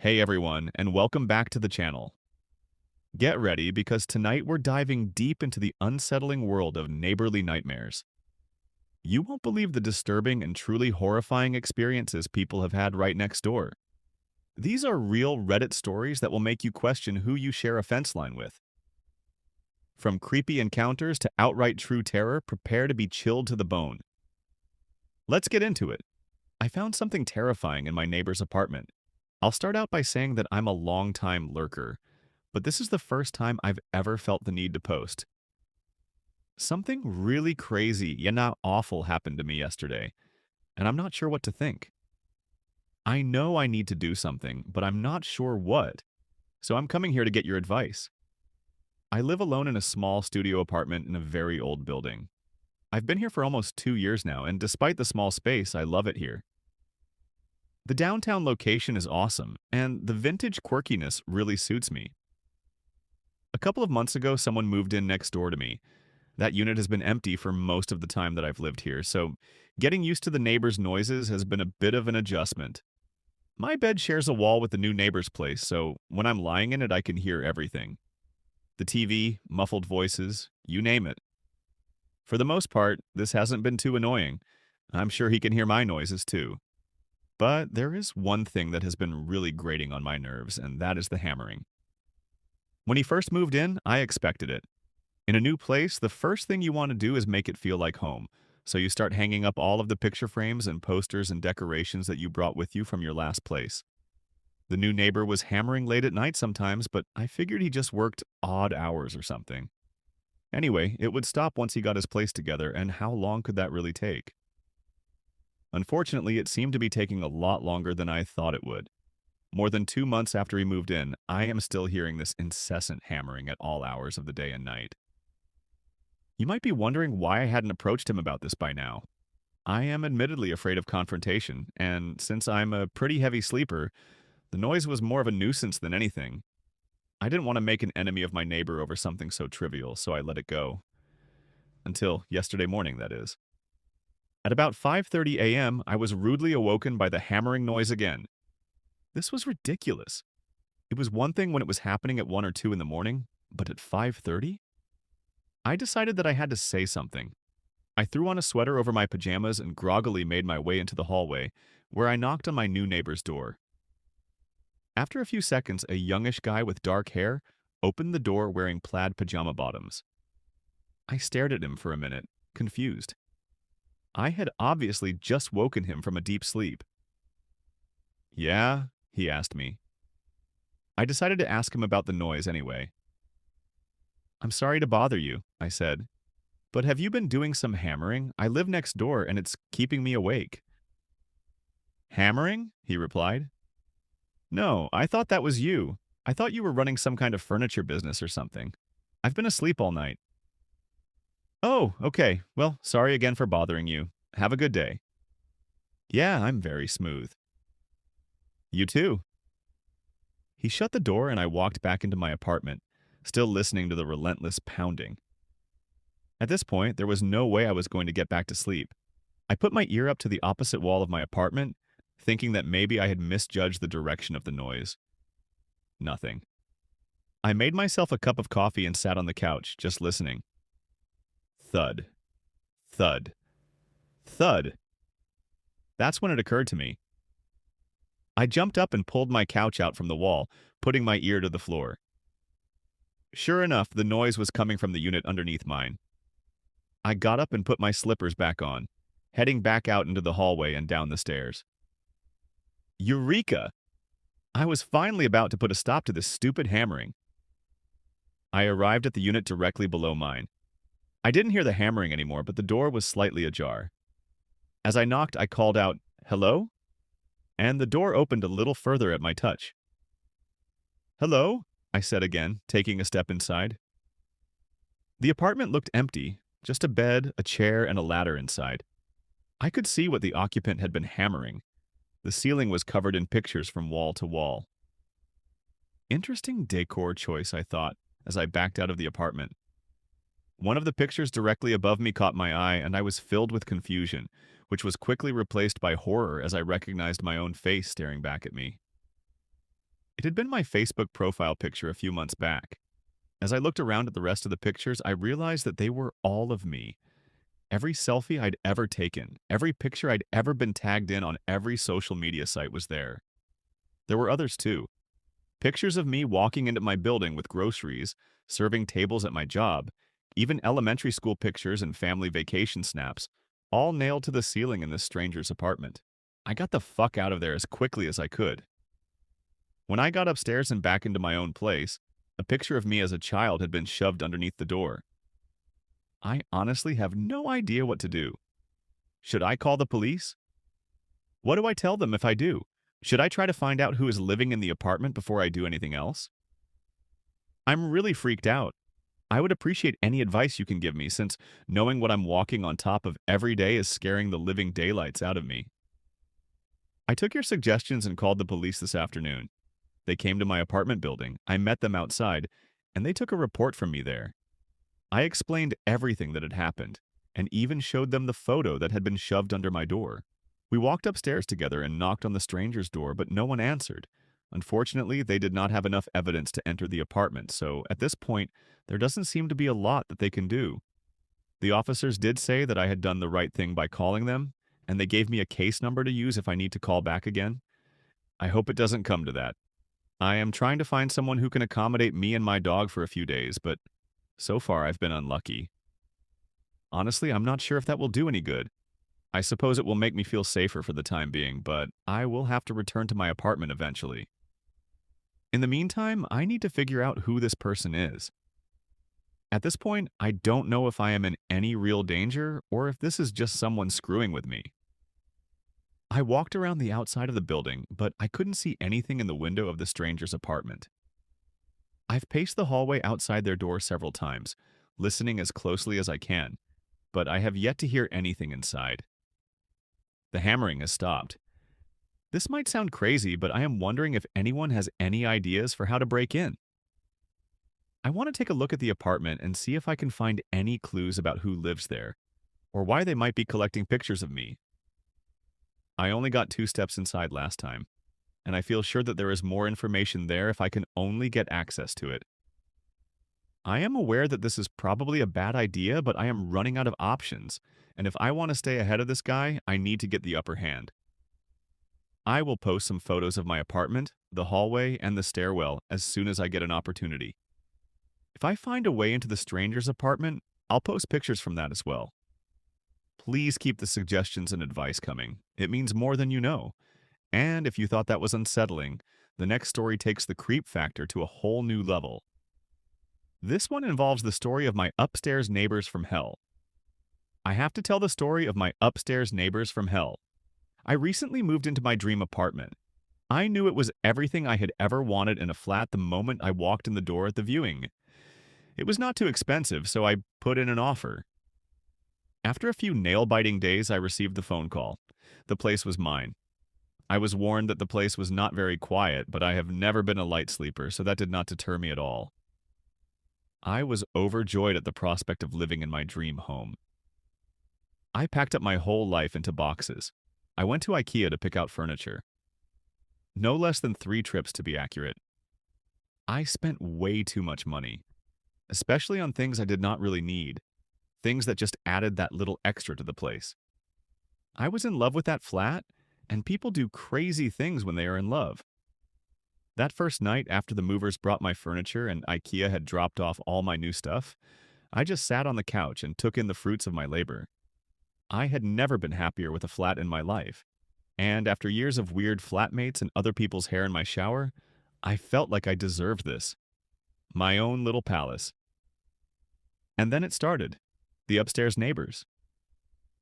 Hey everyone, and welcome back to the channel. Get ready because tonight we're diving deep into the unsettling world of neighborly nightmares. You won't believe the disturbing and truly horrifying experiences people have had right next door. These are real Reddit stories that will make you question who you share a fence line with. From creepy encounters to outright true terror, prepare to be chilled to the bone. Let's get into it. I found something terrifying in my neighbor's apartment. I'll start out by saying that I'm a long-time lurker, but this is the first time I've ever felt the need to post. Something really crazy, yet not awful, happened to me yesterday, and I'm not sure what to think. I know I need to do something, but I'm not sure what, so I'm coming here to get your advice. I live alone in a small studio apartment in a very old building. I've been here for almost 2 years now, and despite the small space, I love it here. The downtown location is awesome, and the vintage quirkiness really suits me. A couple of months ago, someone moved in next door to me. That unit has been empty for most of the time that I've lived here, so getting used to the neighbors' noises has been a bit of an adjustment. My bed shares a wall with the new neighbor's place, so when I'm lying in it, I can hear everything. The TV, muffled voices, you name it. For the most part, this hasn't been too annoying. I'm sure he can hear my noises too. But there is one thing that has been really grating on my nerves, and that is the hammering. When he first moved in, I expected it. In a new place, the first thing you want to do is make it feel like home. So you start hanging up all of the picture frames and posters and decorations that you brought with you from your last place. The new neighbor was hammering late at night sometimes, but I figured he just worked odd hours or something. Anyway, it would stop once he got his place together, and how long could that really take? Unfortunately, it seemed to be taking a lot longer than I thought it would. More than 2 months after he moved in, I am still hearing this incessant hammering at all hours of the day and night. You might be wondering why I hadn't approached him about this by now. I am admittedly afraid of confrontation, and since I'm a pretty heavy sleeper, the noise was more of a nuisance than anything. I didn't want to make an enemy of my neighbor over something so trivial, so I let it go. Until yesterday morning, that is. At about 5:30 a.m., I was rudely awoken by the hammering noise again. This was ridiculous. It was one thing when it was happening at 1 or 2 in the morning, but at 5:30? I decided that I had to say something. I threw on a sweater over my pajamas and groggily made my way into the hallway, where I knocked on my new neighbor's door. After a few seconds, a youngish guy with dark hair opened the door wearing plaid pajama bottoms. I stared at him for a minute, confused. I had obviously just woken him from a deep sleep. "Yeah?" he asked me. I decided to ask him about the noise anyway. "I'm sorry to bother you," I said, "but have you been doing some hammering? I live next door and it's keeping me awake." "Hammering?" he replied. "No, I thought that was you. I thought you were running some kind of furniture business or something. I've been asleep all night." "Oh, okay. Well, sorry again for bothering you. Have a good day." "Yeah, I'm very smooth." "You too." He shut the door and I walked back into my apartment, still listening to the relentless pounding. At this point, there was no way I was going to get back to sleep. I put my ear up to the opposite wall of my apartment, thinking that maybe I had misjudged the direction of the noise. Nothing. I made myself a cup of coffee and sat on the couch, just listening. Thud. Thud. Thud. That's when it occurred to me. I jumped up and pulled my couch out from the wall, putting my ear to the floor. Sure enough, the noise was coming from the unit underneath mine. I got up and put my slippers back on, heading back out into the hallway and down the stairs. Eureka! I was finally about to put a stop to this stupid hammering. I arrived at the unit directly below mine. I didn't hear the hammering anymore, but the door was slightly ajar. As I knocked, I called out, "Hello?" And the door opened a little further at my touch. "Hello?" I said again, taking a step inside. The apartment looked empty, just a bed, a chair, and a ladder inside. I could see what the occupant had been hammering. The ceiling was covered in pictures from wall to wall. Interesting decor choice, I thought, as I backed out of the apartment. One of the pictures directly above me caught my eye, and I was filled with confusion, which was quickly replaced by horror as I recognized my own face staring back at me. It had been my Facebook profile picture a few months back. As I looked around at the rest of the pictures, I realized that they were all of me. Every selfie I'd ever taken, every picture I'd ever been tagged in on every social media site was there. There were others too. Pictures of me walking into my building with groceries, serving tables at my job, even elementary school pictures and family vacation snaps, all nailed to the ceiling in this stranger's apartment. I got the fuck out of there as quickly as I could. When I got upstairs and back into my own place, a picture of me as a child had been shoved underneath the door. I honestly have no idea what to do. Should I call the police? What do I tell them if I do? Should I try to find out who is living in the apartment before I do anything else? I'm really freaked out. I would appreciate any advice you can give me, since knowing what I'm walking on top of every day is scaring the living daylights out of me. I took your suggestions and called the police this afternoon. They came to my apartment building, I met them outside, and they took a report from me there. I explained everything that had happened, and even showed them the photo that had been shoved under my door. We walked upstairs together and knocked on the stranger's door, but no one answered. Unfortunately, they did not have enough evidence to enter the apartment, so at this point, there doesn't seem to be a lot that they can do. The officers did say that I had done the right thing by calling them, and they gave me a case number to use if I need to call back again. I hope it doesn't come to that. I am trying to find someone who can accommodate me and my dog for a few days, but so far I've been unlucky. Honestly, I'm not sure if that will do any good. I suppose it will make me feel safer for the time being, but I will have to return to my apartment eventually. In the meantime, I need to figure out who this person is. At this point, I don't know if I am in any real danger or if this is just someone screwing with me. I walked around the outside of the building, but I couldn't see anything in the window of the stranger's apartment. I've paced the hallway outside their door several times, listening as closely as I can, but I have yet to hear anything inside. The hammering has stopped. This might sound crazy, but I am wondering if anyone has any ideas for how to break in. I want to take a look at the apartment and see if I can find any clues about who lives there, or why they might be collecting pictures of me. I only got 2 steps inside last time, and I feel sure that there is more information there if I can only get access to it. I am aware that this is probably a bad idea, but I am running out of options, and if I want to stay ahead of this guy, I need to get the upper hand. I will post some photos of my apartment, the hallway, and the stairwell as soon as I get an opportunity. If I find a way into the stranger's apartment, I'll post pictures from that as well. Please keep the suggestions and advice coming. It means more than you know. And if you thought that was unsettling, the next story takes the creep factor to a whole new level. This one involves the story of my upstairs neighbors from hell. I have to tell the story of my upstairs neighbors from hell. I recently moved into my dream apartment. I knew it was everything I had ever wanted in a flat the moment I walked in the door at the viewing. It was not too expensive, so I put in an offer. After a few nail-biting days, I received the phone call. The place was mine. I was warned that the place was not very quiet, but I have never been a light sleeper, so that did not deter me at all. I was overjoyed at the prospect of living in my dream home. I packed up my whole life into boxes. I went to IKEA to pick out furniture. No less than 3 trips to be accurate. I spent way too much money, especially on things I did not really need, things that just added that little extra to the place. I was in love with that flat, and people do crazy things when they are in love. That first night after the movers brought my furniture and IKEA had dropped off all my new stuff, I just sat on the couch and took in the fruits of my labor. I had never been happier with a flat in my life, and after years of weird flatmates and other people's hair in my shower, I felt like I deserved this. My own little palace. And then it started. The upstairs neighbors.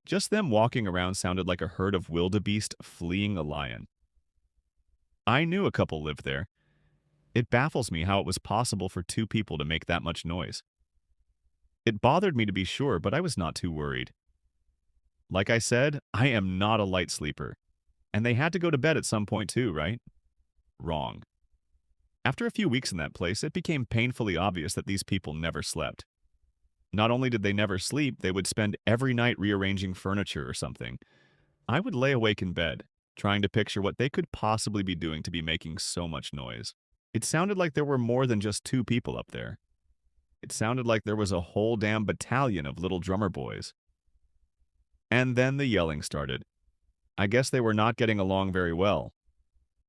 Just them walking around sounded like a herd of wildebeest fleeing a lion. I knew a couple lived there. It baffles me how it was possible for 2 people to make that much noise. It bothered me to be sure, but I was not too worried. Like I said, I am not a light sleeper. And they had to go to bed at some point too, right? Wrong. After a few weeks in that place, it became painfully obvious that these people never slept. Not only did they never sleep, they would spend every night rearranging furniture or something. I would lay awake in bed, trying to picture what they could possibly be doing to be making so much noise. It sounded like there were more than just two people up there. It sounded like there was a whole damn battalion of little drummer boys. And then the yelling started. I guess they were not getting along very well.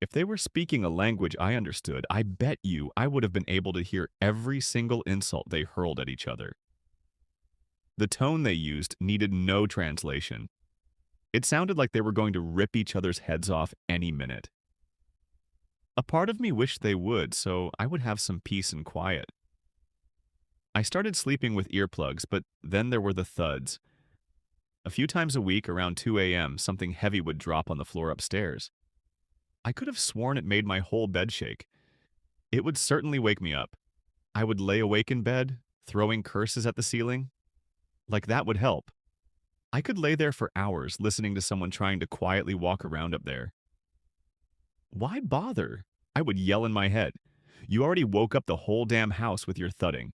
If they were speaking a language I understood, I bet you I would have been able to hear every single insult they hurled at each other. The tone they used needed no translation. It sounded like they were going to rip each other's heads off any minute. A part of me wished they would, so I would have some peace and quiet. I started sleeping with earplugs, but then there were the thuds. A few times a week, around 2 a.m., something heavy would drop on the floor upstairs. I could have sworn it made my whole bed shake. It would certainly wake me up. I would lay awake in bed, throwing curses at the ceiling. Like that would help. I could lay there for hours listening to someone trying to quietly walk around up there. Why bother? I would yell in my head. You already woke up the whole damn house with your thudding.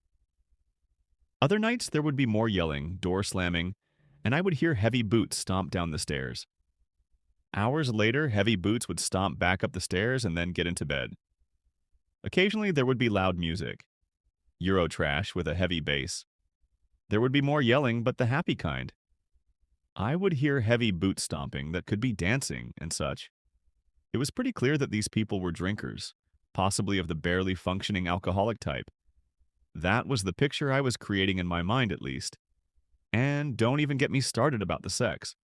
Other nights there would be more yelling, door slamming, and I would hear heavy boots stomp down the stairs. Hours later, heavy boots would stomp back up the stairs and then get into bed. Occasionally there would be loud music. Eurotrash with a heavy bass. There would be more yelling, but the happy kind. I would hear heavy boot stomping that could be dancing and such. It was pretty clear that these people were drinkers, possibly of the barely functioning alcoholic type. That was the picture I was creating in my mind, at least. And don't even get me started about the sex.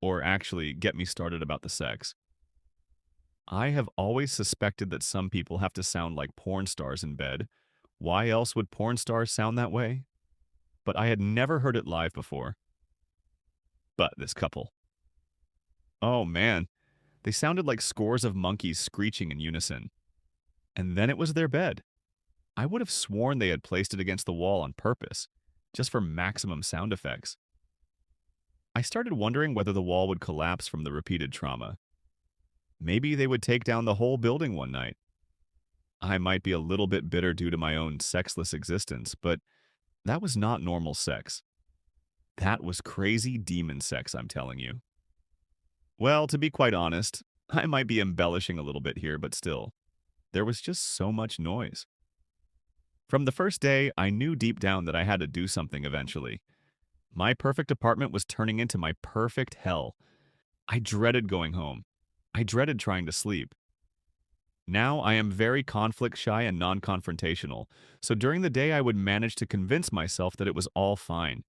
Or actually, get me started about the sex. I have always suspected that some people have to sound like porn stars in bed. Why else would porn stars sound that way? But I had never heard it live before. But this couple. Oh man, they sounded like scores of monkeys screeching in unison. And then it was their bed. I would have sworn they had placed it against the wall on purpose, just for maximum sound effects. I started wondering whether the wall would collapse from the repeated trauma. Maybe they would take down the whole building one night. I might be a little bit bitter due to my own sexless existence, but that was not normal sex. That was crazy demon sex, I'm telling you. Well, to be quite honest, I might be embellishing a little bit here, but still, there was just so much noise. From the first day, I knew deep down that I had to do something eventually. My perfect apartment was turning into my perfect hell. I dreaded going home. I dreaded trying to sleep. Now I am very conflict shy and non-confrontational, so during the day I would manage to convince myself that it was all fine,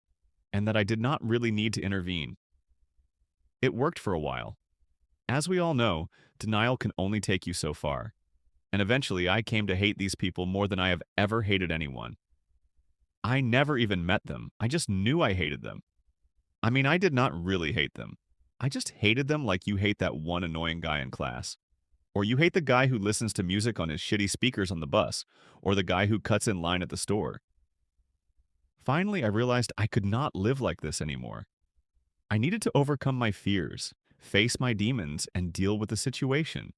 and that I did not really need to intervene. It worked for a while. As we all know, denial can only take you so far, and eventually I came to hate these people more than I have ever hated anyone. I never even met them, I just knew I hated them. I mean, I did not really hate them. I just hated them like you hate that one annoying guy in class. Or you hate the guy who listens to music on his shitty speakers on the bus, or the guy who cuts in line at the store. Finally, I realized I could not live like this anymore. I needed to overcome my fears, face my demons, and deal with the situation.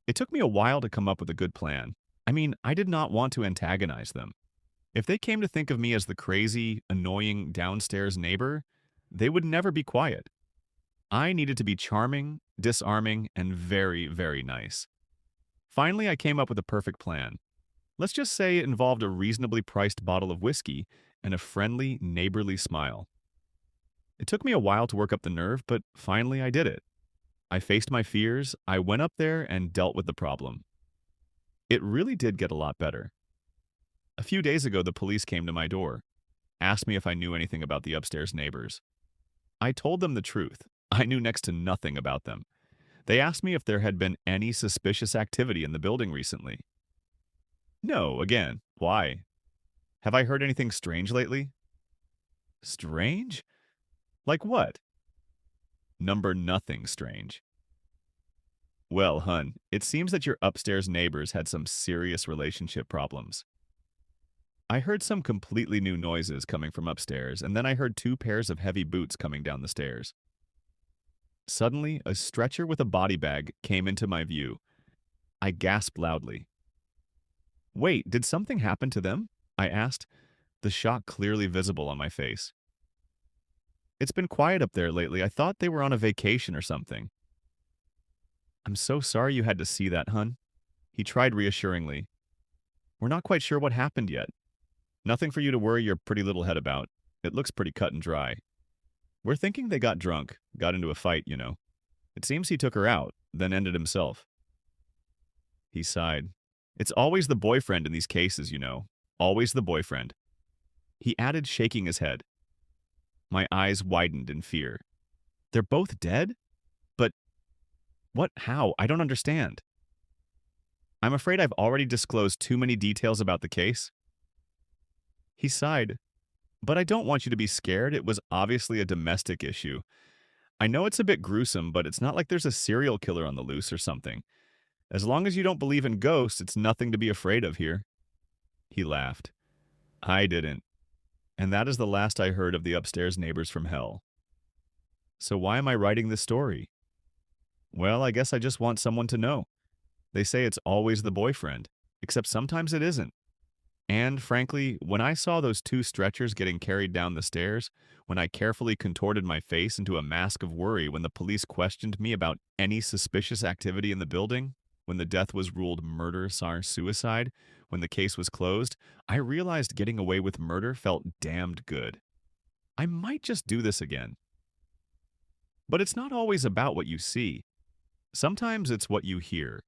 It took me a while to come up with a good plan. I mean, I did not want to antagonize them. If they came to think of me as the crazy, annoying downstairs neighbor, they would never be quiet. I needed to be charming, disarming, and very, very nice. Finally, I came up with a perfect plan. Let's just say it involved a reasonably priced bottle of whiskey and a friendly, neighborly smile. It took me a while to work up the nerve, but finally I did it. I faced my fears, I went up there and dealt with the problem. It really did get a lot better. A few days ago, the police came to my door, asked me if I knew anything about the upstairs neighbors. I told them the truth. I knew next to nothing about them. They asked me if there had been any suspicious activity in the building recently. No, again, why? Have I heard anything strange lately? Strange? Like what? Number nothing strange. Well, hun, it seems that your upstairs neighbors had some serious relationship problems. I heard some completely new noises coming from upstairs, and then I heard two pairs of heavy boots coming down the stairs. Suddenly, a stretcher with a body bag came into my view. I gasped loudly. Wait, did something happen to them? I asked, the shock clearly visible on my face. It's been quiet up there lately. I thought they were on a vacation or something. I'm so sorry you had to see that, hun. He tried reassuringly. We're not quite sure what happened yet. Nothing for you to worry your pretty little head about. It looks pretty cut and dry. We're thinking they got drunk, got into a fight. It seems he took her out, then ended himself. He sighed. It's always the boyfriend in these cases. Always the boyfriend. He added, shaking his head. My eyes widened in fear. They're both dead? But what? How? I don't understand. I'm afraid I've already disclosed too many details about the case. He sighed. But I don't want you to be scared. It was obviously a domestic issue. I know it's a bit gruesome, but it's not like there's a serial killer on the loose or something. As long as you don't believe in ghosts, it's nothing to be afraid of here. He laughed. I didn't. And that is the last I heard of the upstairs neighbors from hell. So why am I writing this story? Well, I guess I just want someone to know. They say it's always the boyfriend, except sometimes it isn't. And, frankly, when I saw those two stretchers getting carried down the stairs, when I carefully contorted my face into a mask of worry when the police questioned me about any suspicious activity in the building, when the death was ruled murder/suicide, when the case was closed, I realized getting away with murder felt damned good. I might just do this again. But it's not always about what you see. Sometimes it's what you hear.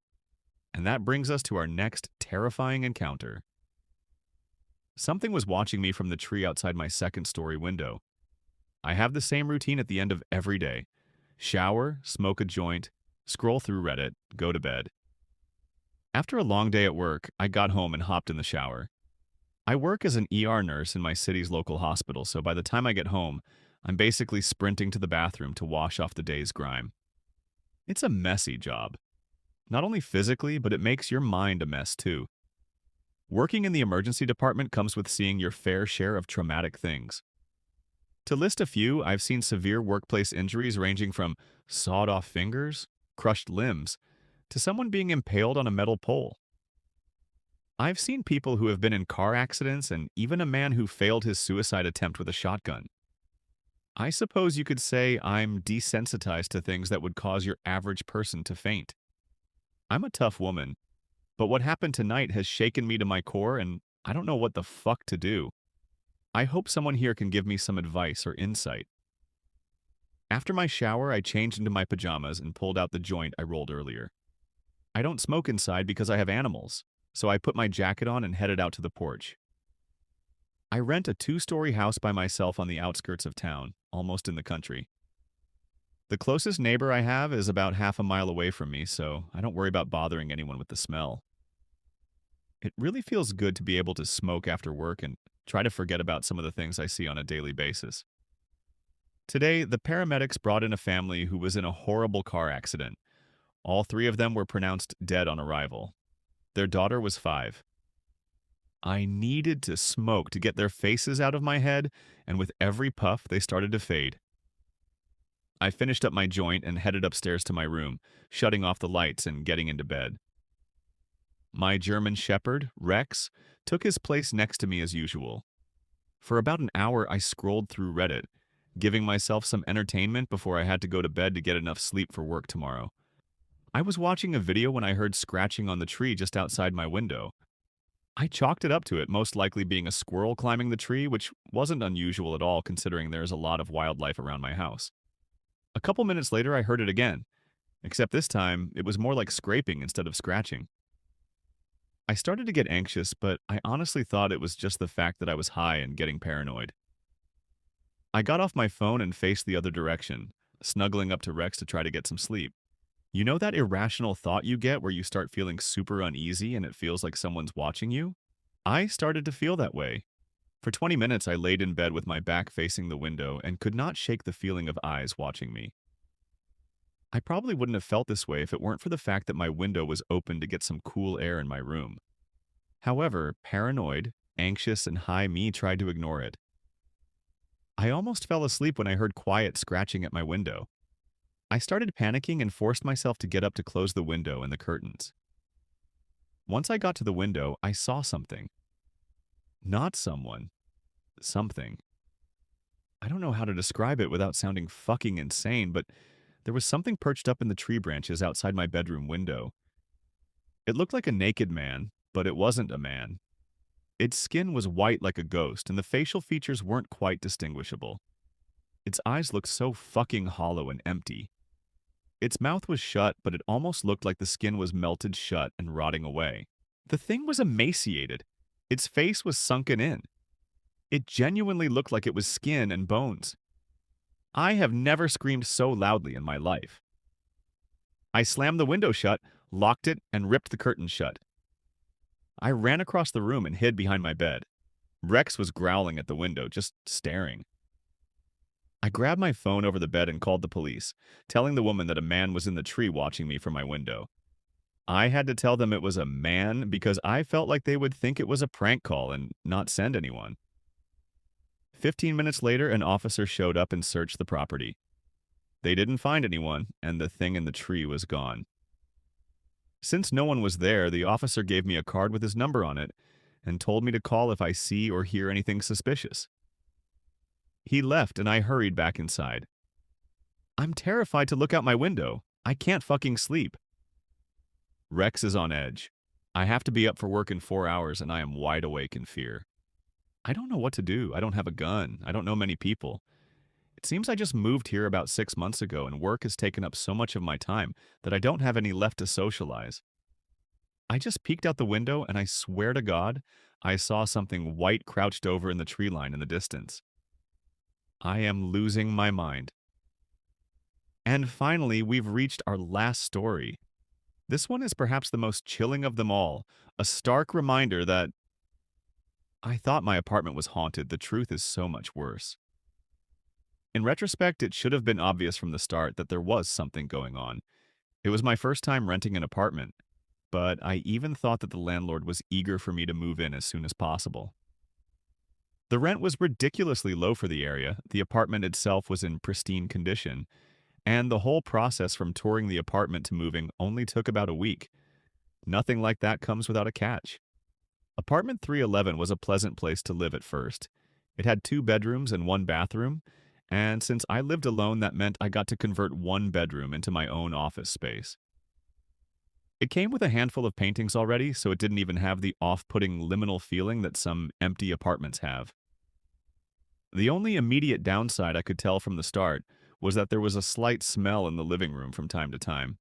And that brings us to our next terrifying encounter. Something was watching me from the tree outside my second-story window. I have the same routine at the end of every day. Shower, smoke a joint, scroll through Reddit, go to bed. After a long day at work, I got home and hopped in the shower. I work as an ER nurse in my city's local hospital, so by the time I get home, I'm basically sprinting to the bathroom to wash off the day's grime. It's a messy job. Not only physically, but it makes your mind a mess too. Working in the emergency department comes with seeing your fair share of traumatic things. To list a few, I've seen severe workplace injuries ranging from sawed-off fingers, crushed limbs, to someone being impaled on a metal pole. I've seen people who have been in car accidents and even a man who failed his suicide attempt with a shotgun. I suppose you could say I'm desensitized to things that would cause your average person to faint. I'm a tough woman, but what happened tonight has shaken me to my core and I don't know what the fuck to do. I hope someone here can give me some advice or insight. After my shower, I changed into my pajamas and pulled out the joint I rolled earlier. I don't smoke inside because I have animals, so I put my jacket on and headed out to the porch. I rent a 2-story house by myself on the outskirts of town, almost in the country. The closest neighbor I have is about half a mile away from me, so I don't worry about bothering anyone with the smell. It really feels good to be able to smoke after work and try to forget about some of the things I see on a daily basis. Today, the paramedics brought in a family who was in a horrible car accident. All 3 of them were pronounced dead on arrival. Their daughter was 5. I needed to smoke to get their faces out of my head, and with every puff, they started to fade. I finished up my joint and headed upstairs to my room, shutting off the lights and getting into bed. My German Shepherd, Rex, took his place next to me as usual. For about an hour, I scrolled through Reddit, giving myself some entertainment before I had to go to bed to get enough sleep for work tomorrow. I was watching a video when I heard scratching on the tree just outside my window. I chalked it up to it most likely being a squirrel climbing the tree, which wasn't unusual at all considering there is a lot of wildlife around my house. A couple minutes later, I heard it again, except this time, it was more like scraping instead of scratching. I started to get anxious, but I honestly thought it was just the fact that I was high and getting paranoid. I got off my phone and faced the other direction, snuggling up to Rex to try to get some sleep. You know that irrational thought you get where you start feeling super uneasy and it feels like someone's watching you? I started to feel that way. For 20 minutes, I laid in bed with my back facing the window and could not shake the feeling of eyes watching me. I probably wouldn't have felt this way if it weren't for the fact that my window was open to get some cool air in my room. However, paranoid, anxious, and high me tried to ignore it. I almost fell asleep when I heard quiet scratching at my window. I started panicking and forced myself to get up to close the window and the curtains. Once I got to the window, I saw something. Not someone. Something. I don't know how to describe it without sounding fucking insane, but there was something perched up in the tree branches outside my bedroom window. It looked like a naked man, but it wasn't a man. Its skin was white like a ghost, and the facial features weren't quite distinguishable. Its eyes looked so fucking hollow and empty. Its mouth was shut, but it almost looked like the skin was melted shut and rotting away. The thing was emaciated. Its face was sunken in. It genuinely looked like it was skin and bones. I have never screamed so loudly in my life. I slammed the window shut, locked it, and ripped the curtains shut. I ran across the room and hid behind my bed. Rex was growling at the window, just staring. I grabbed my phone over the bed and called the police, telling the woman that a man was in the tree watching me from my window. I had to tell them it was a man because I felt like they would think it was a prank call and not send anyone. 15 minutes later, an officer showed up and searched the property. They didn't find anyone, and the thing in the tree was gone. Since no one was there, the officer gave me a card with his number on it and told me to call if I see or hear anything suspicious. He left and I hurried back inside. I'm terrified to look out my window. I can't fucking sleep. Rex is on edge. I have to be up for work in 4 hours and I am wide awake in fear. I don't know what to do. I don't have a gun. I don't know many people. It seems I just moved here about 6 months ago and work has taken up so much of my time that I don't have any left to socialize. I just peeked out the window and I swear to God, I saw something white crouched over in the tree line in the distance. I am losing my mind. And finally, we've reached our last story. This one is perhaps the most chilling of them all, a stark reminder that I thought my apartment was haunted. The truth is so much worse. In retrospect, it should have been obvious from the start that there was something going on. It was my first time renting an apartment, but I even thought that the landlord was eager for me to move in as soon as possible. The rent was ridiculously low for the area, the apartment itself was in pristine condition, and the whole process from touring the apartment to moving only took about a week. Nothing like that comes without a catch. Apartment 311 was a pleasant place to live at first. It had 2 bedrooms and 1 bathroom, and since I lived alone, that meant I got to convert 1 bedroom into my own office space. It came with a handful of paintings already, so it didn't even have the off-putting liminal feeling that some empty apartments have. The only immediate downside I could tell from the start was that there was a slight smell in the living room from time to time.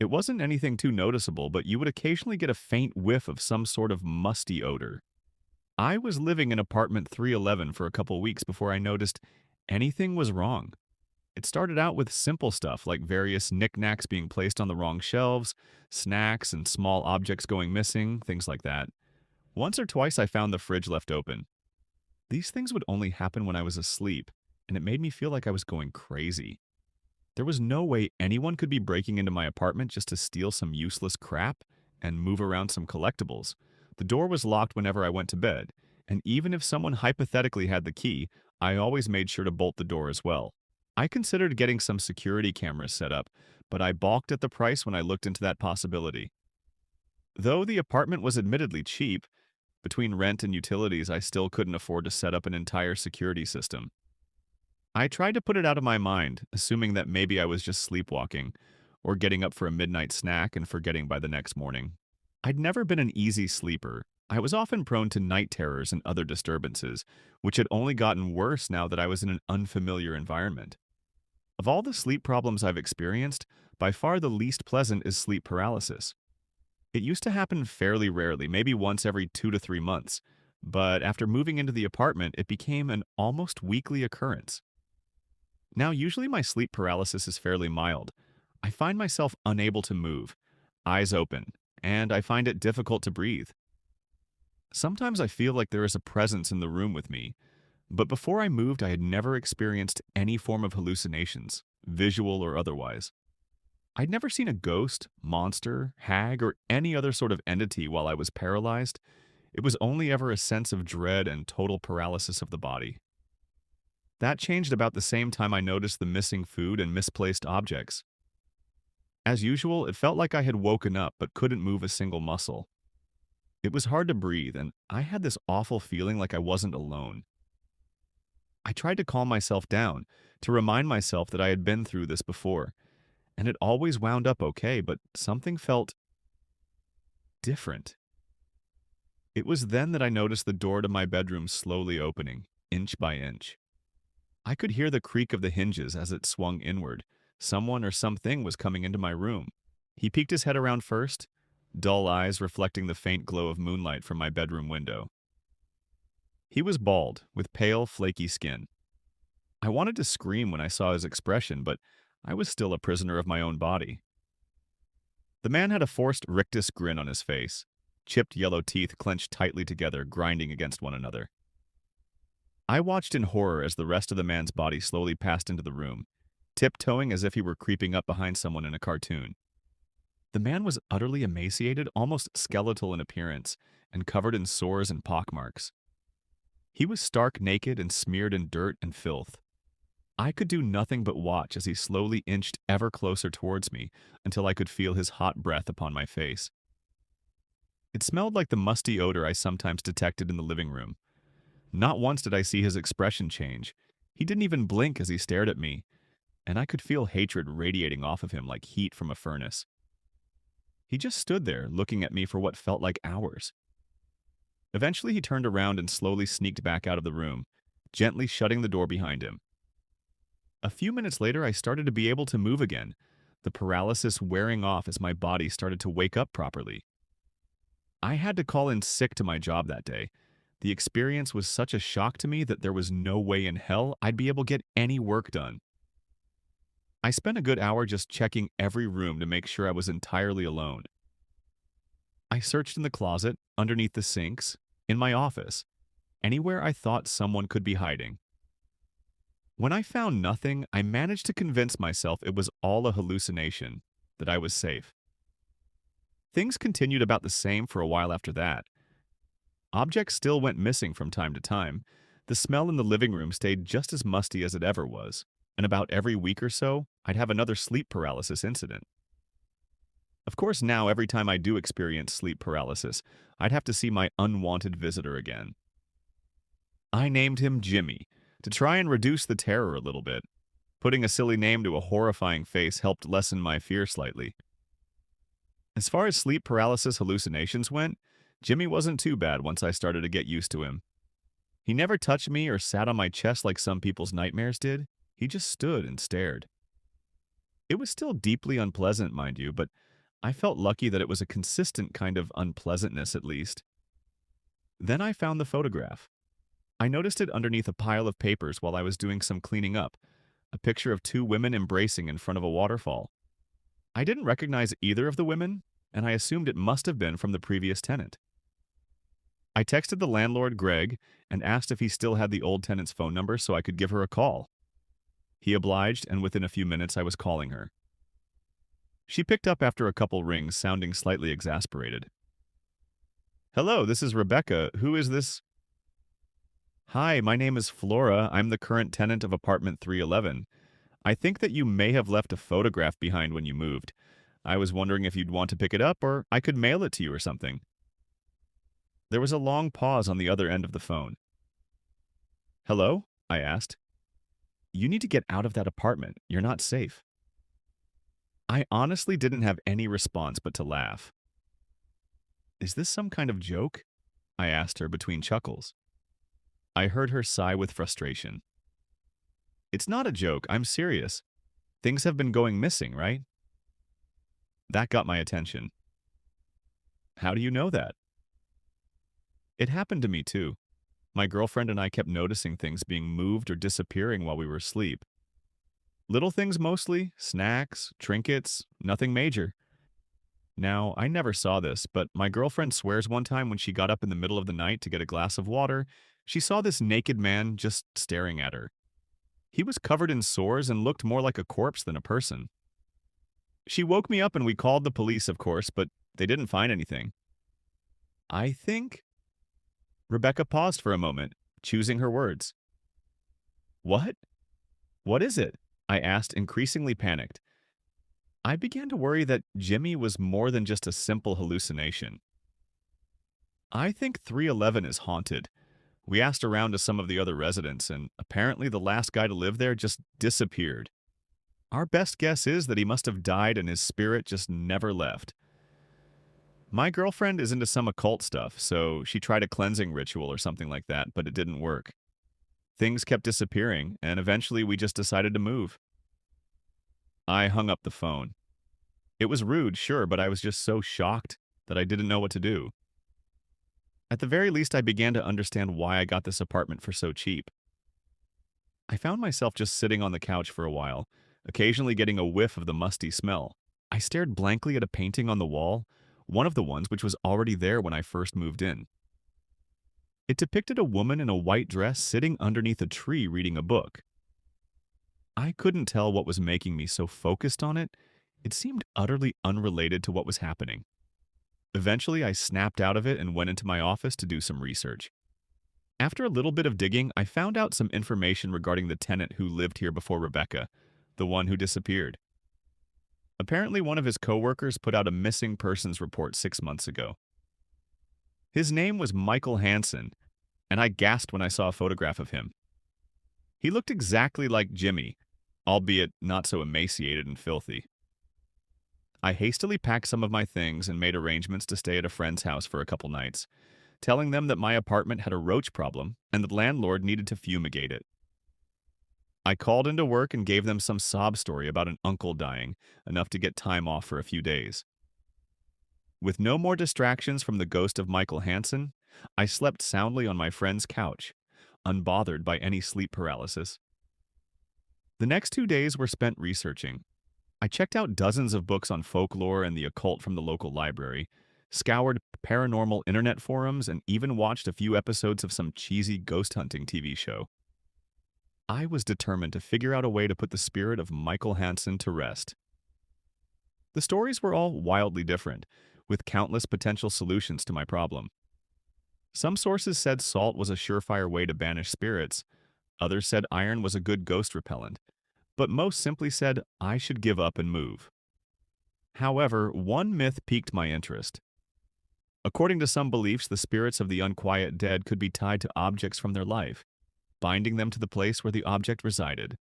It wasn't anything too noticeable, but you would occasionally get a faint whiff of some sort of musty odor. I was living in apartment 311 for a couple weeks before I noticed anything was wrong. It started out with simple stuff like various knickknacks being placed on the wrong shelves, snacks and small objects going missing, things like that. Once or twice I found the fridge left open. These things would only happen when I was asleep, and it made me feel like I was going crazy. There was no way anyone could be breaking into my apartment just to steal some useless crap and move around some collectibles. The door was locked whenever I went to bed, and even if someone hypothetically had the key, I always made sure to bolt the door as well. I considered getting some security cameras set up, but I balked at the price when I looked into that possibility. Though the apartment was admittedly cheap, between rent and utilities I still couldn't afford to set up an entire security system. I tried to put it out of my mind, assuming that maybe I was just sleepwalking, or getting up for a midnight snack and forgetting by the next morning. I'd never been an easy sleeper. I was often prone to night terrors and other disturbances, which had only gotten worse now that I was in an unfamiliar environment. Of all the sleep problems I've experienced, by far the least pleasant is sleep paralysis. It used to happen fairly rarely, maybe once every 2 to 3 months, but after moving into the apartment, it became an almost weekly occurrence. Now, usually my sleep paralysis is fairly mild. I find myself unable to move, eyes open, and I find it difficult to breathe. Sometimes I feel like there is a presence in the room with me, but before I moved, I had never experienced any form of hallucinations, visual or otherwise. I'd never seen a ghost, monster, hag, or any other sort of entity while I was paralyzed. It was only ever a sense of dread and total paralysis of the body. That changed about the same time I noticed the missing food and misplaced objects. As usual, it felt like I had woken up but couldn't move a single muscle. It was hard to breathe, and I had this awful feeling like I wasn't alone. I tried to calm myself down, to remind myself that I had been through this before, and it always wound up okay, but something felt different. It was then that I noticed the door to my bedroom slowly opening, inch by inch. I could hear the creak of the hinges as it swung inward. Someone or something was coming into my room. He peeked his head around first, dull eyes reflecting the faint glow of moonlight from my bedroom window. He was bald, with pale, flaky skin. I wanted to scream when I saw his expression, but I was still a prisoner of my own body. The man had a forced rictus grin on his face, chipped yellow teeth clenched tightly together, grinding against one another. I watched in horror as the rest of the man's body slowly passed into the room, tiptoeing as if he were creeping up behind someone in a cartoon. The man was utterly emaciated, almost skeletal in appearance, and covered in sores and pockmarks. He was stark naked and smeared in dirt and filth. I could do nothing but watch as he slowly inched ever closer towards me until I could feel his hot breath upon my face. It smelled like the musty odor I sometimes detected in the living room. Not once did I see his expression change. He didn't even blink as he stared at me, and I could feel hatred radiating off of him like heat from a furnace. He just stood there, looking at me for what felt like hours. Eventually, he turned around and slowly sneaked back out of the room, gently shutting the door behind him. A few minutes later, I started to be able to move again, the paralysis wearing off as my body started to wake up properly. I had to call in sick to my job that day. The experience was such a shock to me that there was no way in hell I'd be able to get any work done. I spent a good hour just checking every room to make sure I was entirely alone. I searched in the closet, underneath the sinks, in my office, anywhere I thought someone could be hiding. When I found nothing, I managed to convince myself it was all a hallucination, that I was safe. Things continued about the same for a while after that. Objects still went missing from time to time. The smell in the living room stayed just as musty as it ever was, and about every week or so, I'd have another sleep paralysis incident. Of course, now every time I do experience sleep paralysis, I'd have to see my unwanted visitor again. I named him Jimmy, to try and reduce the terror a little bit. Putting a silly name to a horrifying face helped lessen my fear slightly. As far as sleep paralysis hallucinations went, Jimmy wasn't too bad once I started to get used to him. He never touched me or sat on my chest like some people's nightmares did. He just stood and stared. It was still deeply unpleasant, mind you, but I felt lucky that it was a consistent kind of unpleasantness at least. Then I found the photograph. I noticed it underneath a pile of papers while I was doing some cleaning up, a picture of two women embracing in front of a waterfall. I didn't recognize either of the women, and I assumed it must have been from the previous tenant. I texted the landlord, Greg, and asked if he still had the old tenant's phone number so I could give her a call. He obliged, and within a few minutes I was calling her. She picked up after a couple rings, sounding slightly exasperated. "Hello, this is Rebecca. Who is this?" "Hi, my name is Flora. I'm the current tenant of apartment 311. I think that you may have left a photograph behind when you moved. I was wondering if you'd want to pick it up, or I could mail it to you or something." There was a long pause on the other end of the phone. "Hello?" I asked. "You need to get out of that apartment. You're not safe." I honestly didn't have any response but to laugh. "Is this some kind of joke?" I asked her between chuckles. I heard her sigh with frustration. "It's not a joke. I'm serious. Things have been going missing, right?" That got my attention. "How do you know that?" "It happened to me, too. My girlfriend and I kept noticing things being moved or disappearing while we were asleep. Little things mostly, snacks, trinkets, nothing major. Now, I never saw this, but my girlfriend swears one time when she got up in the middle of the night to get a glass of water, she saw this naked man just staring at her. He was covered in sores and looked more like a corpse than a person. She woke me up and we called the police, of course, but they didn't find anything. I think..." Rebecca paused for a moment, choosing her words. "What? What is it?" I asked, increasingly panicked. I began to worry that Jimmy was more than just a simple hallucination. "I think 311 is haunted. We asked around to some of the other residents, and apparently the last guy to live there just disappeared. Our best guess is that he must have died and his spirit just never left." My girlfriend is into some occult stuff, so she tried a cleansing ritual or something like that, but it didn't work. Things kept disappearing, and eventually we just decided to move. I hung up the phone. It was rude, sure, but I was just so shocked that I didn't know what to do. At the very least, I began to understand why I got this apartment for so cheap. I found myself just sitting on the couch for a while, occasionally getting a whiff of the musty smell. I stared blankly at a painting on the wall, one of the ones which was already there when I first moved in. It depicted a woman in a white dress sitting underneath a tree reading a book. I couldn't tell what was making me so focused on it. It seemed utterly unrelated to what was happening. Eventually, I snapped out of it and went into my office to do some research. After a little bit of digging, I found out some information regarding the tenant who lived here before Rebecca, the one who disappeared. Apparently, one of his coworkers put out a missing persons report 6 months ago. His name was Michael Hansen, and I gasped when I saw a photograph of him. He looked exactly like Jimmy, albeit not so emaciated and filthy. I hastily packed some of my things and made arrangements to stay at a friend's house for a couple nights, telling them that my apartment had a roach problem and the landlord needed to fumigate it. I called into work and gave them some sob story about an uncle dying, enough to get time off for a few days. With no more distractions from the ghost of Michael Hansen, I slept soundly on my friend's couch, unbothered by any sleep paralysis. The next 2 days were spent researching. I checked out dozens of books on folklore and the occult from the local library, scoured paranormal internet forums, and even watched a few episodes of some cheesy ghost hunting TV show. I was determined to figure out a way to put the spirit of Michael Hansen to rest. The stories were all wildly different, with countless potential solutions to my problem. Some sources said salt was a surefire way to banish spirits, others said iron was a good ghost repellent, but most simply said I should give up and move. However, one myth piqued my interest. According to some beliefs, the spirits of the unquiet dead could be tied to objects from their life, binding them to the place where the object resided.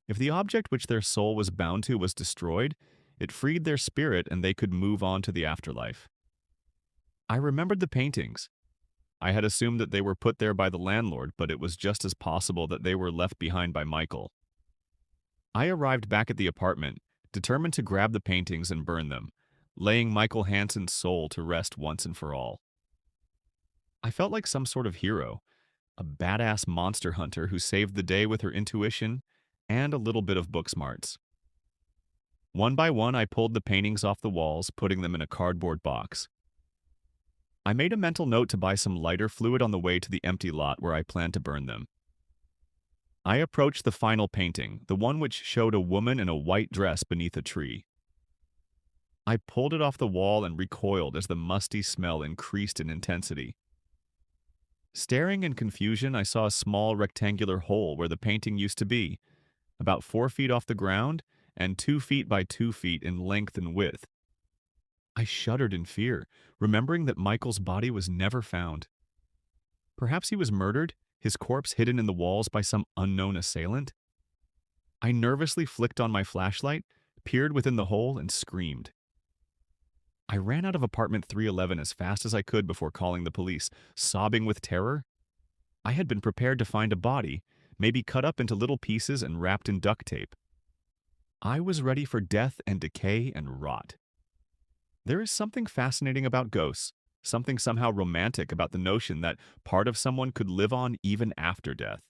If the object which their soul was bound to was destroyed, it freed their spirit and they could move on to the afterlife. I remembered the paintings. I had assumed that they were put there by the landlord, but it was just as possible that they were left behind by Michael. I arrived back at the apartment, determined to grab the paintings and burn them, laying Michael Hansen's soul to rest once and for all. I felt like some sort of hero, a badass monster hunter who saved the day with her intuition and a little bit of book smarts. One by one, I pulled the paintings off the walls, putting them in a cardboard box. I made a mental note to buy some lighter fluid on the way to the empty lot where I planned to burn them. I approached the final painting, the one which showed a woman in a white dress beneath a tree. I pulled it off the wall and recoiled as the musty smell increased in intensity. Staring in confusion, I saw a small rectangular hole where the painting used to be, about 4 feet off the ground and 2 feet by 2 feet in length and width. I shuddered in fear, remembering that Michael's body was never found. Perhaps he was murdered, his corpse hidden in the walls by some unknown assailant? I nervously flicked on my flashlight, peered within the hole, and screamed. I ran out of apartment 311 as fast as I could before calling the police, sobbing with terror. I had been prepared to find a body, maybe cut up into little pieces and wrapped in duct tape. I was ready for death and decay and rot. There is something fascinating about ghosts, something somehow romantic about the notion that part of someone could live on even after death.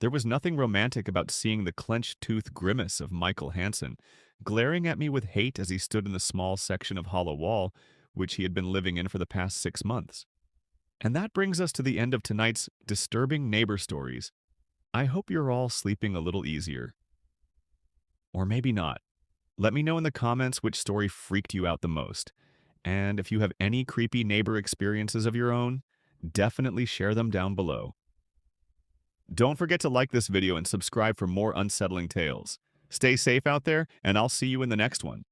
There was nothing romantic about seeing the clenched-tooth grimace of Michael Hansen, glaring at me with hate as he stood in the small section of hollow wall which he had been living in for the past 6 months. And that brings us to the end of tonight's disturbing neighbor stories. I hope you're all sleeping a little easier. Or maybe not. Let me know in the comments which story freaked you out the most. And if you have any creepy neighbor experiences of your own, definitely share them down below. Don't forget to like this video and subscribe for more unsettling tales. Stay safe out there, and I'll see you in the next one.